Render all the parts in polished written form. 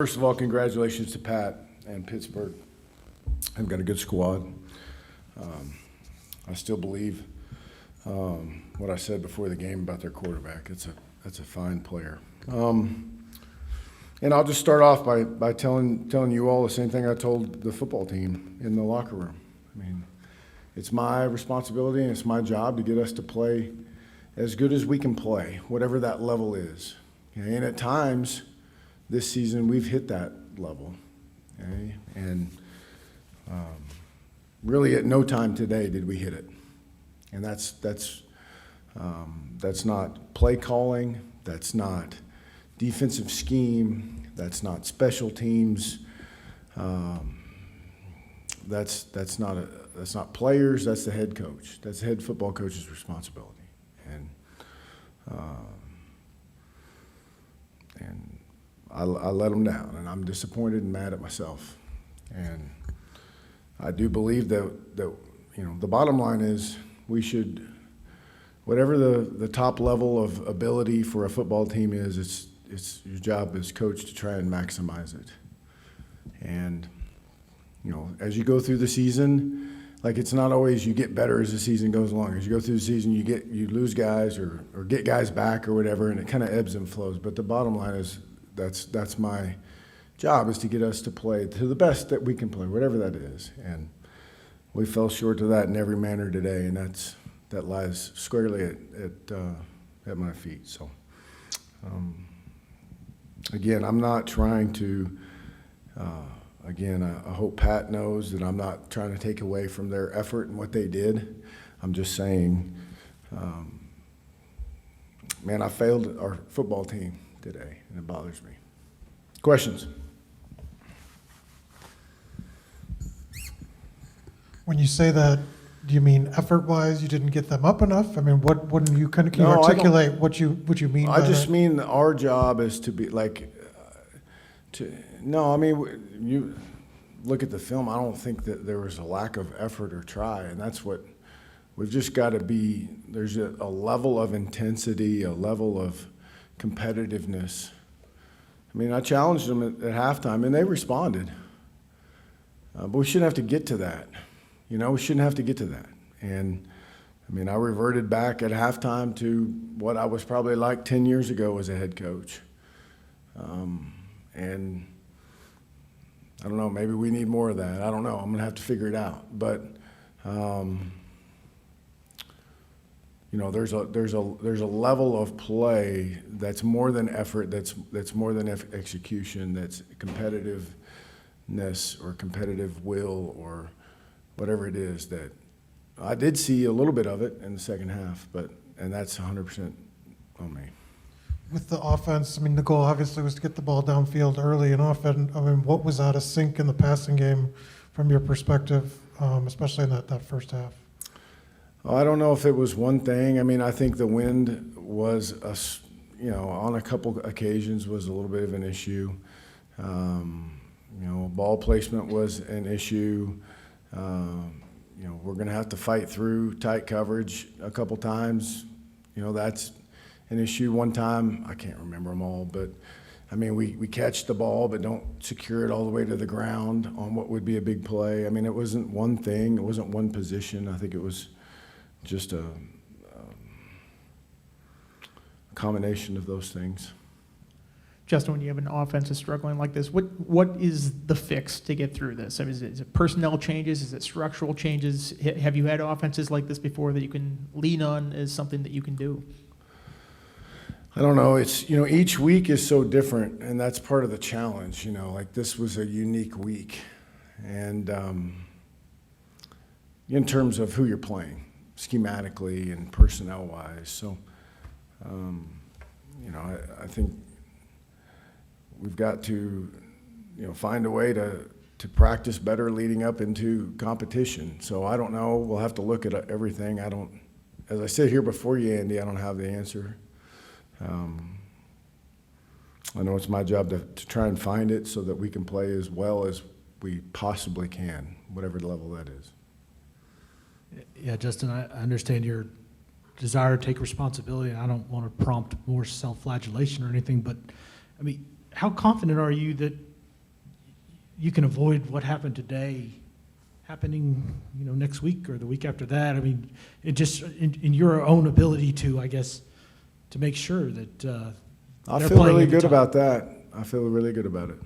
First of all, congratulations to Pat and Pittsburgh. They've got a good squad. I still believe what I said before the game about their quarterback. That's a fine player. And I'll just start off by telling you all the same thing I told the football team in the locker room. I mean, it's my responsibility and it's my job to get us to play as good as we can play, whatever that level is. Okay? And at times this season we've hit that level. Okay? And really at no time today did we hit it. And that's not play calling, that's not defensive scheme, that's not special teams, that's not players, that's the head coach. That's the head football coach's responsibility. And I let them down, and I'm disappointed and mad at myself. And I do believe that the bottom line is we should, whatever the top level of ability for a football team is, it's your job as coach to try and maximize it. And as you go through the season, like it's not always you get better as the season goes along. As you go through the season, you lose guys or get guys back or whatever, and it kind of ebbs and flows. But the bottom line is that's my job, is to get us to play to the best that we can play, whatever that is. And we fell short of that in every manner today, and that lies squarely at my feet. So, again, I'm not trying to. I hope Pat knows that I'm not trying to take away from their effort and what they did. I'm just saying, man, I failed our football team today, and it bothers me. Questions? When you say that, do you mean effort-wise you didn't get them up enough? I mean, what do you can you No, articulate what you mean by I just that? mean our job is to be like, you look at the film, I don't think that there was a lack of effort or try, and that's what we've just got to be. There's a level of intensity, a level of competitiveness. I mean, I challenged them at halftime, and they responded. But we shouldn't have to get to that. We shouldn't have to get to that. And, I mean, I reverted back at halftime to what I was probably like 10 years ago as a head coach. And I don't know, maybe we need more of that. I don't know. I'm going to have to figure it out. But, there's a level of play that's more than effort, that's more than execution, that's competitiveness or competitive will or whatever it is that I did see a little bit of it in the second half, and that's 100% on me. With the offense, I mean, the goal obviously was to get the ball downfield early and often. I mean, what was out of sync in the passing game from your perspective, especially in that first half? I don't know if it was one thing. I mean, I think the wind was, on a couple occasions was a little bit of an issue. Ball placement was an issue. We're going to have to fight through tight coverage a couple times. That's an issue. One time, I can't remember them all, but I mean, we catch the ball but don't secure it all the way to the ground on what would be a big play. I mean, it wasn't one thing. It wasn't one position. I think it was just a combination of those things. Justin, when you have an offense that's struggling like this, what is the fix to get through this? I mean, is it personnel changes? Is it structural changes? Have you had offenses like this before that you can lean on as something that you can do? I don't know. It's, each week is so different, and that's part of the challenge. Like this was a unique week. And in terms of who you're playing, schematically and personnel-wise. So, I think we've got to, find a way to practice better leading up into competition. So I don't know. We'll have to look at everything. As I said here before you, Andy, I don't have the answer. I know it's my job to try and find it so that we can play as well as we possibly can, whatever level that is. Yeah, Justin, I understand your desire to take responsibility, and I don't want to prompt more self-flagellation or anything, but, I mean, how confident are you that you can avoid what happened today happening, next week or the week after that. I mean, it just, in your own ability to, I guess, to make sure that I they're feel playing really at the good top. about that. I feel really good about it.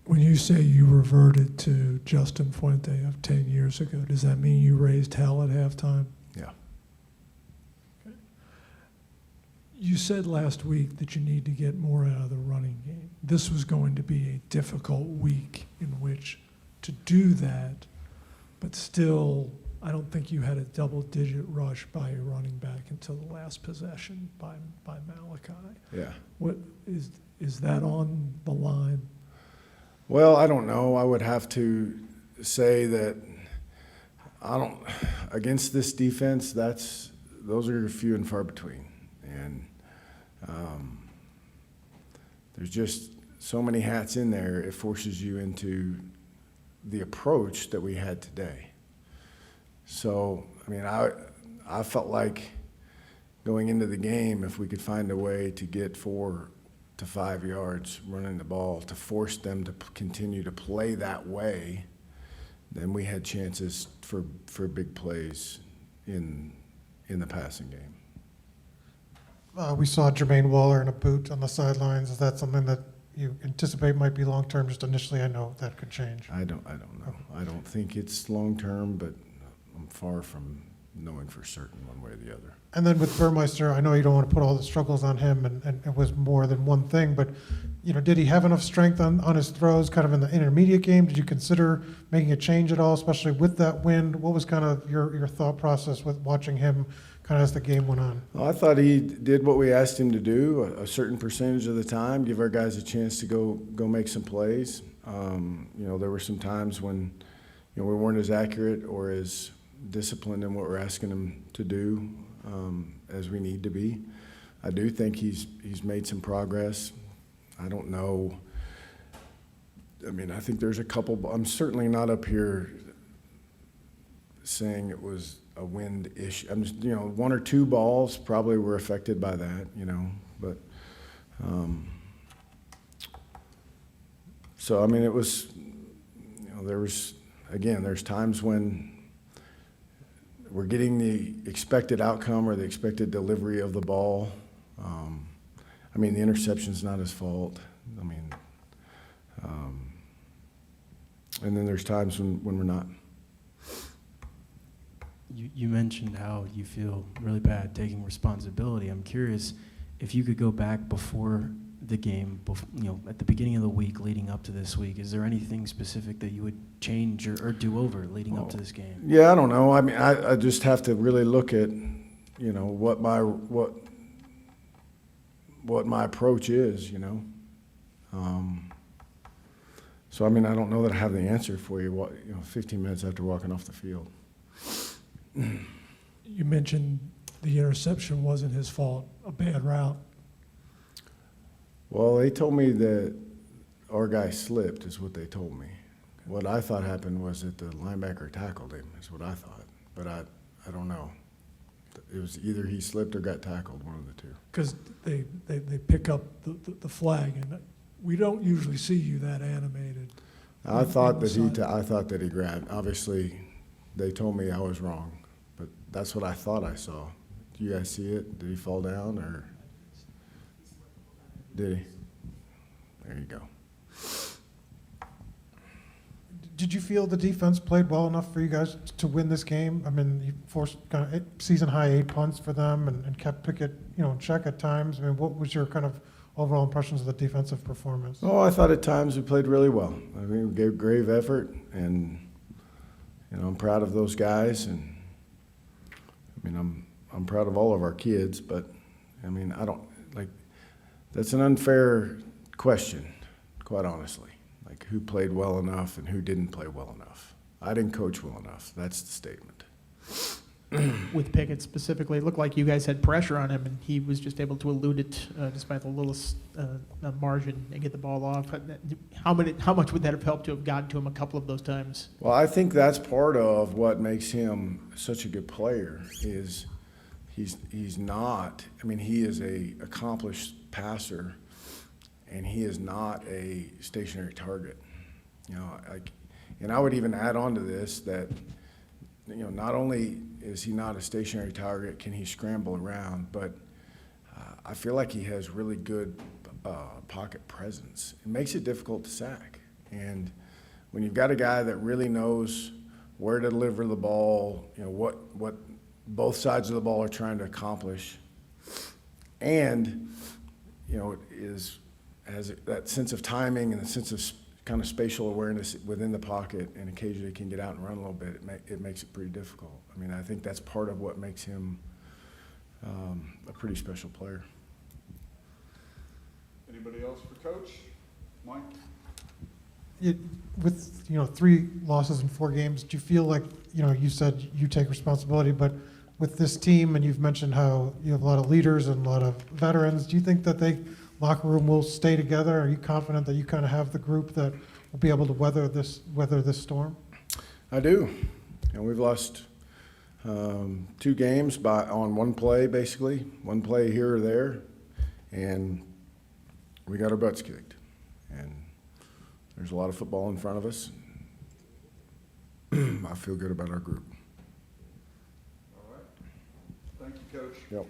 When you say you reverted to Justin Fuente of 10 years ago, does that mean you raised hell at halftime? Yeah. You said last week that you need to get more out of the running game. This was going to be a difficult week in which to do that, but still, I don't think you had a double-digit rush by a running back until the last possession by Malachi. Yeah. What is that on the line? Well, I don't know. I would have to say that against this defense, those are few and far between. And there's just so many hats in there, it forces you into the approach that we had today. So, I mean, I felt like going into the game, if we could find a way to get 4 to 5 yards running the ball to force them to continue to play that way, then we had chances for big plays in the passing game. We saw Jermaine Waller in a boot on the sidelines. Is that something that you anticipate might be long-term? Just initially, I know that could change. I don't know. I don't think it's long-term, but I'm far from knowing for certain one way or the other. And then with Burmeister, I know you don't want to put all the struggles on him, and it was more than one thing, but did he have enough strength on his throws kind of in the intermediate game? Did you consider making a change at all, especially with that wind? What was kind of your thought process with watching him kind of as the game went on? Well, I thought he did what we asked him to do a certain percentage of the time, give our guys a chance to go make some plays. There were some times when we weren't as accurate or as disciplined in what we're asking him to do as we need to be. I do think he's made some progress. I don't know. I mean, I think there's a couple. I'm certainly not up here saying it was a wind issue. I'm just, 1 or 2 balls probably were affected by that, but so, I mean, it was, there's times when we're getting the expected outcome or the expected delivery of the ball. I mean, the interception's not his fault. I mean, and then there's times when we're not. You mentioned how you feel really bad taking responsibility. I'm curious if you could go back before the game, at the beginning of the week leading up to this week. Is there anything specific that you would change or do over leading up to this game? Yeah, I don't know. I mean, I just have to really look at, what my approach is, So, I mean, I don't know that I have the answer for you, 15 minutes after walking off the field. You mentioned the interception wasn't his fault, a bad route. Well, they told me that our guy slipped, is what they told me. What I thought happened was that the linebacker tackled him, is what I thought. But I don't know. It was either he slipped or got tackled, one of the two. Because they pick up the flag, and we don't usually see you that animated. I thought that he grabbed. Obviously, they told me I was wrong, but that's what I thought I saw. Do you guys see it? Did he fall down, or did he? There you go. Did you feel the defense played well enough for you guys to win this game? I mean, you forced kind of season-high 8 punts for them and kept Pickett, in check at times. I mean, what was your kind of overall impressions of the defensive performance? Oh, I thought at times we played really well. I mean, we gave grave effort, and I'm proud of those guys. And I mean, I'm proud of all of our kids, but I mean, that's an unfair question, quite honestly. Like, who played well enough and who didn't play well enough? I didn't coach well enough. That's the statement. With Pickett specifically, it looked like you guys had pressure on him, and he was just able to elude it despite the littlest margin and get the ball off. How much would that have helped to have gotten to him a couple of those times? Well, I think that's part of what makes him such a good player is he's not. I mean, he is a accomplished passer, and he is not a stationary target. And I would even add on to this that, not only is he not a stationary target, can he scramble around, but I feel like he has really good pocket presence. It makes it difficult to sack. And when you've got a guy that really knows where to deliver the ball, what both sides of the ball are trying to accomplish, and has that sense of timing and a sense of kind of spatial awareness within the pocket, and occasionally can get out and run a little bit, it makes it pretty difficult. I mean, I think that's part of what makes him a pretty special player. Anybody else for Coach? Mike? With 3 losses in 4 games, do you feel like, you said you take responsibility, but with this team, and you've mentioned how you have a lot of leaders and a lot of veterans, do you think that locker room will stay together? Are you confident that you kind of have the group that will be able to weather this storm? I do, and we've lost 2 games on one play, basically, one play here or there, and we got our butts kicked. And there's a lot of football in front of us. I feel good about our group. All right. Thank you, Coach. Yep.